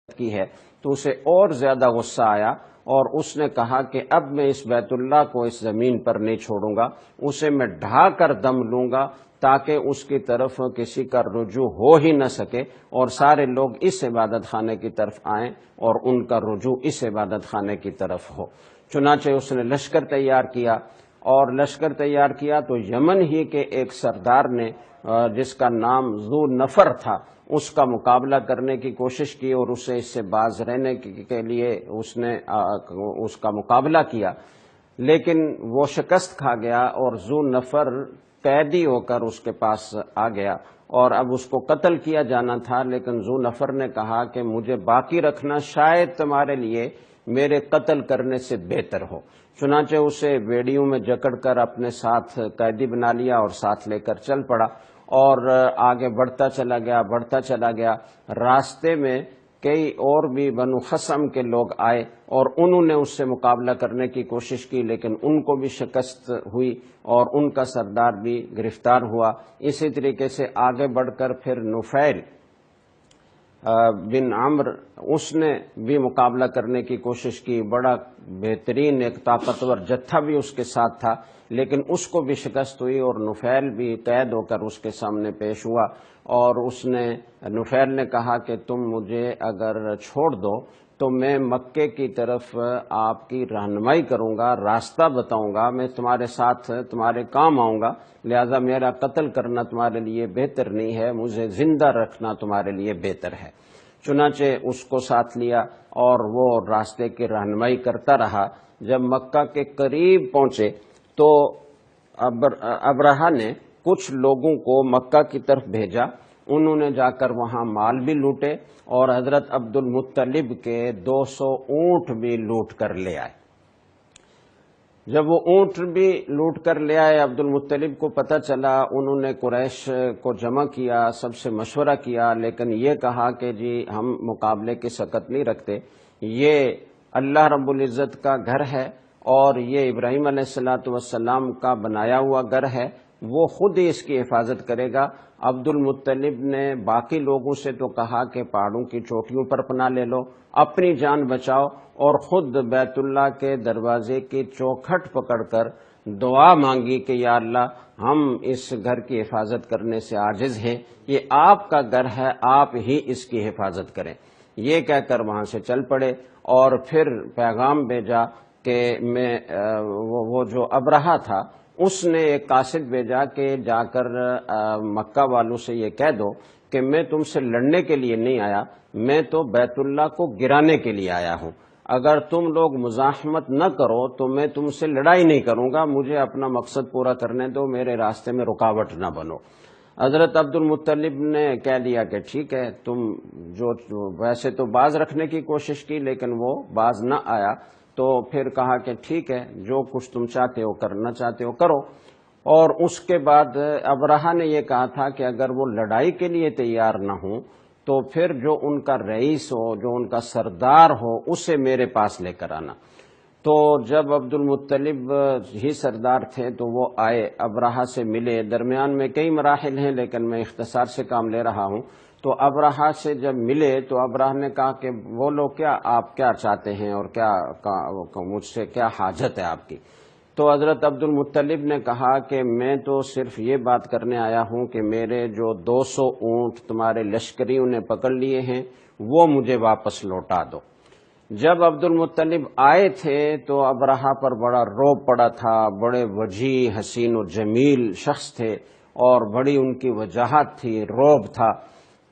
کی ہے تو اسے اور زیادہ غصہ آیا اور اس نے کہا کہ اب میں اس بیت اللہ کو اس زمین پر نہیں چھوڑوں گا، اسے میں ڈھا کر دم لوں گا تاکہ اس کی طرف کسی کا رجوع ہو ہی نہ سکے اور سارے لوگ اس عبادت خانے کی طرف آئیں اور ان کا رجوع اس عبادت خانے کی طرف ہو۔ چنانچہ اس نے لشکر تیار کیا اور لشکر تیار کیا تو یمن ہی کے ایک سردار نے جس کا نام ذو نفر تھا اس کا مقابلہ کرنے کی کوشش کی اور اسے اس سے باز رہنے کے لیے اس نے اس کا مقابلہ کیا، لیکن وہ شکست کھا گیا اور ذو نفر قیدی ہو کر اس کے پاس آ گیا اور اب اس کو قتل کیا جانا تھا، لیکن ذو نفر نے کہا کہ مجھے باقی رکھنا شاید تمہارے لیے میرے قتل کرنے سے بہتر ہو۔ چنانچہ اسے بیڑیوں میں جکڑ کر اپنے ساتھ قیدی بنا لیا اور ساتھ لے کر چل پڑا اور آگے بڑھتا چلا گیا۔ راستے میں کئی اور بھی بنو خصم کے لوگ آئے اور انہوں نے اس سے مقابلہ کرنے کی کوشش کی، لیکن ان کو بھی شکست ہوئی اور ان کا سردار بھی گرفتار ہوا۔ اسی طریقے سے آگے بڑھ کر پھر نفیل بن عمرو اس نے بھی مقابلہ کرنے کی کوشش کی، بڑا بہترین ایک طاقتور جتھا بھی اس کے ساتھ تھا، لیکن اس کو بھی شکست ہوئی اور نفیل بھی قید ہو کر اس کے سامنے پیش ہوا اور نفیل نے کہا کہ تم مجھے اگر چھوڑ دو تو میں مکے کی طرف آپ کی رہنمائی کروں گا، راستہ بتاؤں گا، میں تمہارے ساتھ تمہارے کام آؤں گا، لہذا میرا قتل کرنا تمہارے لیے بہتر نہیں ہے، مجھے زندہ رکھنا تمہارے لیے بہتر ہے۔ چنانچہ اس کو ساتھ لیا اور وہ راستے کی رہنمائی کرتا رہا۔ جب مکہ کے قریب پہنچے تو ابرہہ نے کچھ لوگوں کو مکہ کی طرف بھیجا، انہوں نے جا کر وہاں مال بھی لوٹے اور حضرت عبد المطلب کے 200 اونٹ بھی لوٹ کر لے آئے۔ جب وہ اونٹ بھی لوٹ کر لے آئے، عبد المطلب کو پتہ چلا، انہوں نے قریش کو جمع کیا، سب سے مشورہ کیا، لیکن یہ کہا کہ جی ہم مقابلے کی سکت نہیں رکھتے، یہ اللہ رب العزت کا گھر ہے اور یہ ابراہیم علیہ السلام کا بنایا ہوا گھر ہے، وہ خود ہی اس کی حفاظت کرے گا۔ عبد المطلب نے باقی لوگوں سے تو کہا کہ پہاڑوں کی چوٹیوں پر پناہ لے لو، اپنی جان بچاؤ، اور خود بیت اللہ کے دروازے کی چوکھٹ پکڑ کر دعا مانگی کہ یا اللہ ہم اس گھر کی حفاظت کرنے سے عاجز ہیں، یہ آپ کا گھر ہے، آپ ہی اس کی حفاظت کریں۔ یہ کہہ کر وہاں سے چل پڑے اور پھر پیغام بھیجا کہ وہ جو ابرہہ تھا اس نے ایک قاصد بھیجا کہ جا کر مکہ والوں سے یہ کہہ دو کہ میں تم سے لڑنے کے لیے نہیں آیا، میں تو بیت اللہ کو گرانے کے لیے آیا ہوں، اگر تم لوگ مزاحمت نہ کرو تو میں تم سے لڑائی نہیں کروں گا، مجھے اپنا مقصد پورا کرنے دو، میرے راستے میں رکاوٹ نہ بنو۔ حضرت عبد المطلب نے کہہ دیا کہ ٹھیک ہے، تم جو ویسے تو باز رکھنے کی کوشش کی لیکن وہ باز نہ آیا، تو پھر کہا کہ ٹھیک ہے، جو کچھ تم چاہتے ہو کرنا چاہتے ہو کرو۔ اور اس کے بعد ابرہہ نے یہ کہا تھا کہ اگر وہ لڑائی کے لیے تیار نہ ہوں تو پھر جو ان کا رئیس ہو، جو ان کا سردار ہو، اسے میرے پاس لے کر آنا۔ تو جب عبد المطلب ہی سردار تھے تو وہ آئے، ابرہہ سے ملے، درمیان میں کئی مراحل ہیں لیکن میں اختصار سے کام لے رہا ہوں۔ تو ابرہہ سے جب ملے تو ابرہہ نے کہا کہ بولو آپ کیا چاہتے ہیں اور مجھ سے کیا حاجت ہے آپ کی؟ تو حضرت عبد المطلب نے کہا کہ میں تو صرف یہ بات کرنے آیا ہوں کہ میرے جو 200 اونٹ تمہارے لشکریوں نے پکڑ لیے ہیں وہ مجھے واپس لوٹا دو۔ جب عبد المطلب آئے تھے تو ابرہہ پر بڑا رعب پڑا تھا، بڑے وجیح حسین و جمیل شخص تھے اور بڑی ان کی وجاہت تھی، رعب تھا،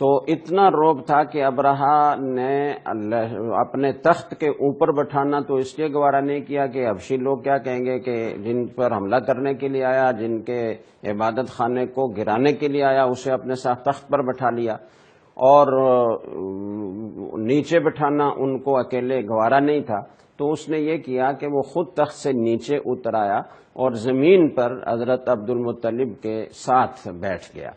تو اتنا رعب تھا کہ ابرہہ نے اپنے تخت کے اوپر بٹھانا تو اس لیے گوارا نہیں کیا کہ حبشی لوگ کیا کہیں گے کہ جن پر حملہ کرنے کے لیے آیا، جن کے عبادت خانے کو گرانے کے لیے آیا، اسے اپنے ساتھ تخت پر بٹھا لیا، اور نیچے بٹھانا ان کو اکیلے گوارا نہیں تھا، تو اس نے یہ کیا کہ وہ خود تخت سے نیچے اتر آیا اور زمین پر حضرت عبد المطلب کے ساتھ بیٹھ گیا،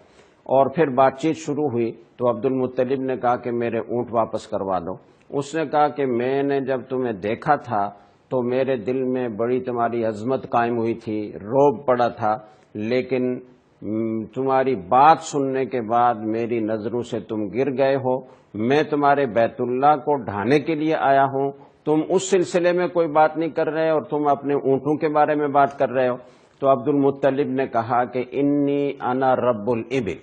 اور پھر بات چیت شروع ہوئی۔ تو عبد المطلب نے کہا کہ میرے اونٹ واپس کروا دو۔ اس نے کہا کہ میں نے جب تمہیں دیکھا تھا تو میرے دل میں بڑی تمہاری عظمت قائم ہوئی تھی، رعب پڑا تھا، لیکن تمہاری بات سننے کے بعد میری نظروں سے تم گر گئے ہو، میں تمہارے بیت اللہ کو ڈھانے کے لیے آیا ہوں، تم اس سلسلے میں کوئی بات نہیں کر رہے اور تم اپنے اونٹوں کے بارے میں بات کر رہے ہو۔ تو عبد المطلب نے کہا کہ انی انا رب الابل،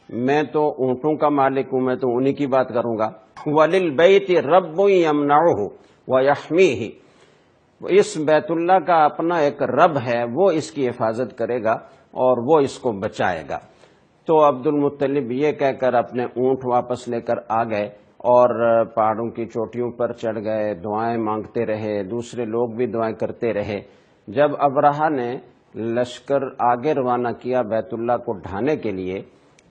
میں تو اونٹوں کا مالک ہوں، میں تو انہی کی بات کروں گا۔ وَلِلْبَيْتِ رَبٌّ يَمْنَعُهُ وَيَحْمِيهِ، اس بیت اللہ کا اپنا ایک رب ہے، وہ اس کی حفاظت کرے گا اور وہ اس کو بچائے گا۔ تو عبد المطلب یہ کہہ کر اپنے اونٹ واپس لے کر آ گئے اور پہاڑوں کی چوٹیوں پر چڑھ گئے، دعائیں مانگتے رہے، دوسرے لوگ بھی دعائیں کرتے رہے۔ جب ابرہہ نے لشکر آگے روانہ کیا بیت اللہ کو ڈھانے کے لیے،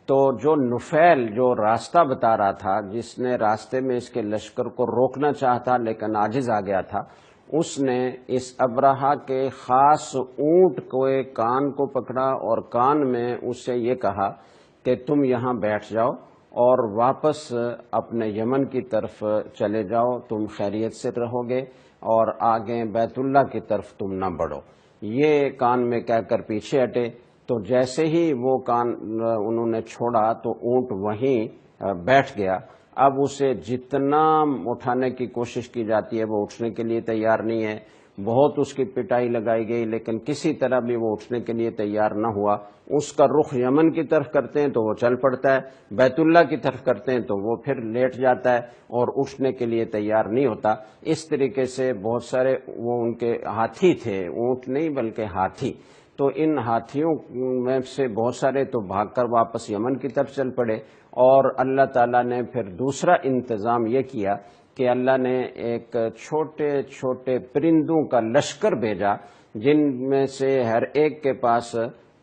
تو جو نفیل جو راستہ بتا رہا تھا، جس نے راستے میں اس کے لشکر کو روکنا چاہتا لیکن عاجز آ گیا تھا، اس نے اس ابرہہ کے خاص اونٹ کو کان کو پکڑا اور کان میں اس سے یہ کہا کہ تم یہاں بیٹھ جاؤ اور واپس اپنے یمن کی طرف چلے جاؤ، تم خیریت سے رہو گے اور آگے بیت اللہ کی طرف تم نہ بڑھو۔ یہ کان میں کہہ کر پیچھے ہٹے، تو جیسے ہی وہ کان انہوں نے چھوڑا تو اونٹ وہیں بیٹھ گیا۔ اب اسے جتنا اٹھانے کی کوشش کی جاتی ہے وہ اٹھنے کے لیے تیار نہیں ہے، بہت اس کی پٹائی لگائی گئی لیکن کسی طرح بھی وہ اٹھنے کے لیے تیار نہ ہوا۔ اس کا رخ یمن کی طرف کرتے ہیں تو وہ چل پڑتا ہے، بیت اللہ کی طرف کرتے ہیں تو وہ پھر لیٹ جاتا ہے اور اٹھنے کے لیے تیار نہیں ہوتا۔ اس طریقے سے بہت سارے وہ ان کے ہاتھی تھے، اونٹ نہیں بلکہ ہاتھی، تو ان ہاتھیوں میں سے بہت سارے تو بھاگ کر واپس یمن کی طرف چل پڑے، اور اللہ تعالیٰ نے پھر دوسرا انتظام یہ کیا کہ اللہ نے ایک چھوٹے چھوٹے پرندوں کا لشکر بھیجا، جن میں سے ہر ایک کے پاس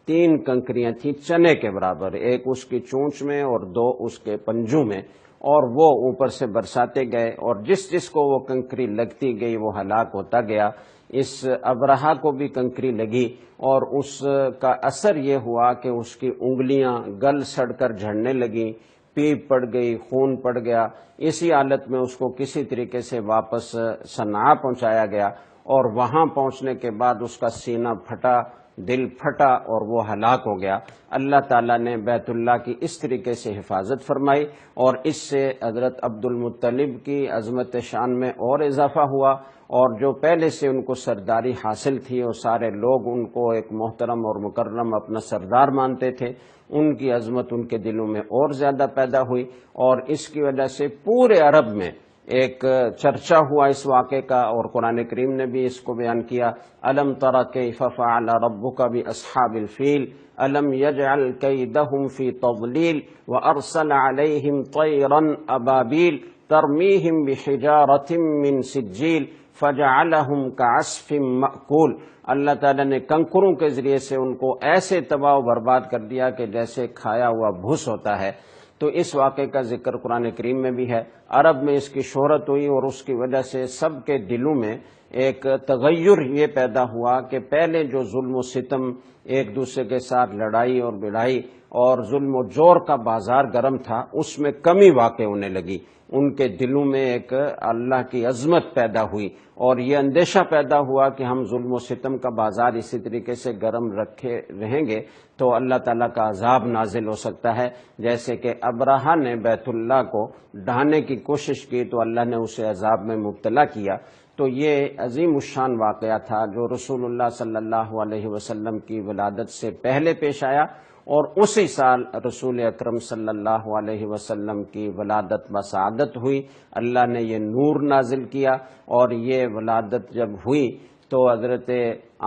3 کنکریاں تھیں چنے کے برابر، ایک اس کی چونچ میں اور 2 اس کے پنجوں میں، اور وہ اوپر سے برساتے گئے اور جس جس کو وہ کنکری لگتی گئی وہ ہلاک ہوتا گیا۔ اس ابرہہ کو بھی کنکری لگی اور اس کا اثر یہ ہوا کہ اس کی انگلیاں گل سڑ کر جھڑنے لگیں، پیپ پڑ گئی، خون پڑ گیا۔ اسی حالت میں اس کو کسی طریقے سے واپس صنعاء پہنچایا گیا، اور وہاں پہنچنے کے بعد اس کا سینہ پھٹا، دل پھٹا اور وہ ہلاک ہو گیا۔ اللہ تعالیٰ نے بیت اللہ کی اس طریقے سے حفاظت فرمائی، اور اس سے حضرت عبد المطلب کی عظمت شان میں اور اضافہ ہوا، اور جو پہلے سے ان کو سرداری حاصل تھی اور سارے لوگ ان کو ایک محترم اور مکرم اپنا سردار مانتے تھے، ان کی عظمت ان کے دلوں میں اور زیادہ پیدا ہوئی، اور اس کی وجہ سے پورے عرب میں ایک چرچا ہوا اس واقعے کا، اور قرآن کریم نے بھی اس کو بیان کیا۔ الم تر کیف فعل ربک باصحاب الفیل الم یجعل کیدہم فی تضلیل وارسل علیہم طیرا ابابیل ترمیہم بحجارۃ من سجیل فجعلہم کعصف مأکول۔ اللہ تعالیٰ نے کنکروں کے ذریعے سے ان کو ایسے تباہ و برباد کر دیا کہ جیسے کھایا ہوا بھس ہوتا ہے۔ تو اس واقعے کا ذکر قرآن کریم میں بھی ہے۔ عرب میں اس کی شہرت ہوئی، اور اس کی وجہ سے سب کے دلوں میں ایک تغیر یہ پیدا ہوا کہ پہلے جو ظلم و ستم، ایک دوسرے کے ساتھ لڑائی اور بڑھائی اور ظلم و جور کا بازار گرم تھا، اس میں کمی واقع ہونے لگی۔ ان کے دلوں میں ایک اللہ کی عظمت پیدا ہوئی، اور یہ اندیشہ پیدا ہوا کہ ہم ظلم و ستم کا بازار اسی طریقے سے گرم رکھے رہیں گے تو اللہ تعالیٰ کا عذاب نازل ہو سکتا ہے۔ جیسے کہ ابرہہ نے بیت اللہ کو ڈھانے کی کوشش کی تو اللہ نے اسے عذاب میں مبتلا کیا۔ تو یہ عظیم الشان واقعہ تھا جو رسول اللہ صلی اللہ علیہ وسلم کی ولادت سے پہلے پیش آیا، اور اسی سال رسول اکرم صلی اللہ علیہ وسلم کی ولادت بسعادت ہوئی۔ اللہ نے یہ نور نازل کیا، اور یہ ولادت جب ہوئی تو حضرت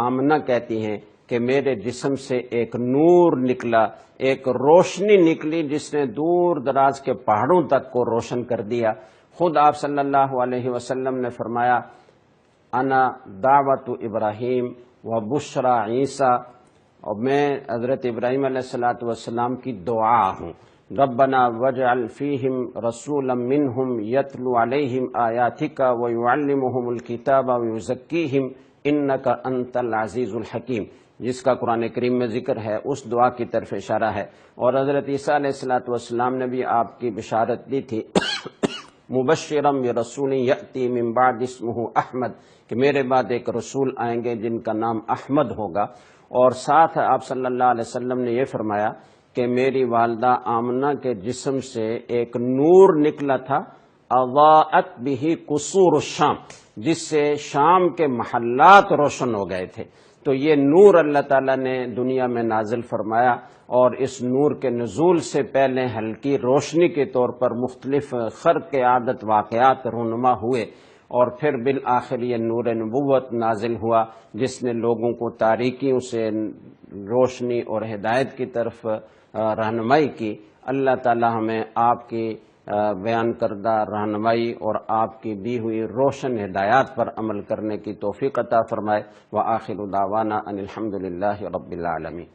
آمنہ کہتی ہیں کہ میرے جسم سے ایک نور نکلا، ایک روشنی نکلی جس نے دور دراز کے پہاڑوں تک کو روشن کر دیا۔ خود آپ صلی اللہ علیہ وسلم نے فرمایا، انا دعوت ابراہیم و بشرا عیسیٰ، اور میں حضرت ابراہیم علیہ السلام کی دعا ہوں۔ ربنا وجعل فیہم رسولا منہم یتلو علیہم آیاتک ویعلمہم الکتاب ویزکیہم انک انت العزیز الحکیم، جس کا قرآن کریم میں ذکر ہے، اس دعا کی طرف اشارہ ہے۔ اور حضرت عیسیٰ علیہ السلام نے بھی آپ کی بشارت دی تھی، مبشرا برسول یأتی من بعد اسمہ احمد، کہ میرے بعد ایک رسول آئیں گے جن کا نام احمد ہوگا، اور ساتھ آپ صلی اللہ علیہ وسلم نے یہ فرمایا کہ میری والدہ آمنہ کے جسم سے ایک نور نکلا تھا، اضاءت بہ قصور الشام، جس سے شام کے محلات روشن ہو گئے تھے۔ تو یہ نور اللہ تعالیٰ نے دنیا میں نازل فرمایا، اور اس نور کے نزول سے پہلے ہلکی روشنی کے طور پر مختلف خرق عادت واقعات رونما ہوئے، اور پھر بالآخر یہ نور نبوت نازل ہوا، جس نے لوگوں کو تاریکیوں سے روشنی اور ہدایت کی طرف رہنمائی کی۔ اللہ تعالی ہمیں آپ کی بیان کردہ رہنمائی اور آپ کی دی ہوئی روشن ہدایات پر عمل کرنے کی توفیق عطا فرمائے۔ وآخر دعوانا ان الحمد للہ رب العالمین۔